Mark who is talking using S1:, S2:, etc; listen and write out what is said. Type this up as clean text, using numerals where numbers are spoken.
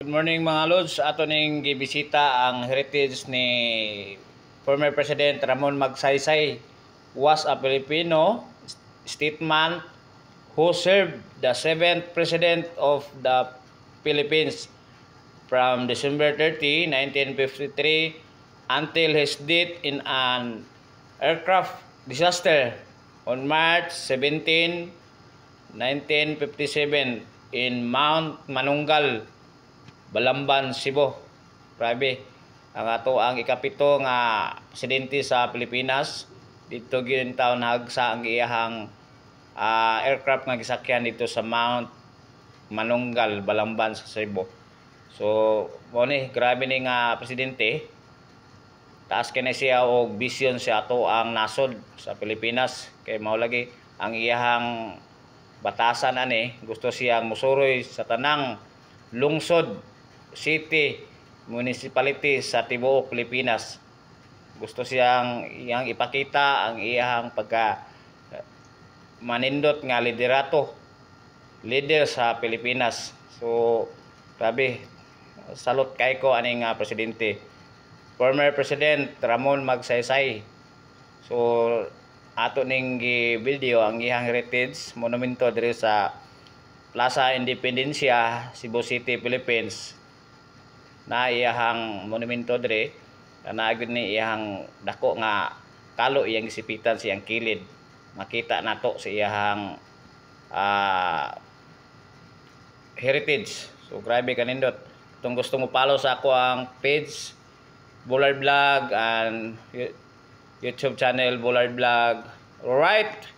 S1: Good morning mga lods. Ato ning gibisita ang heritage ni former President Ramon Magsaysay. Was a Filipino statesman who served the 7th President of the Philippines from December 30, 1953 until his death in an aircraft disaster on March 17, 1957 in Mount Manunggal, Balamban, Cebu. Grabe. Ang ato ang ikapito nga presidente sa Pilipinas. Dito gyud taon nagsa ang iyahang aircraft nga gisakyan dito sa Mount Manunggal, Balamban sa Cebu. So, mo ni grabe ni nga presidente. Taas kini siya og vision sa ato ang nasod sa Pilipinas. Kay mao lagi ang iyahang batasan ani, gusto siyang musuroy sa tanang lungsod, city, municipality sa tibuok Pilipinas. Gusto siyang iyang ipakita ang iyang pagka manindot nga leader sa Pilipinas. So, grabe, salute kay ko aning presidente. Former President Ramon Magsaysay. So, ato ning video ang iyang heritage monumento diri sa Plaza Independencia, Cebu City, Philippines. Na iyang monumento diri, na gyud ni iyang dako nga kalo iyang gisipitan siyang kilid. Makita nato sa iyang heritage. So grabe kanindot. Kung gusto mo follow sa ako ang page Bullard Vlog and YouTube channel Bullard Vlog. Alright.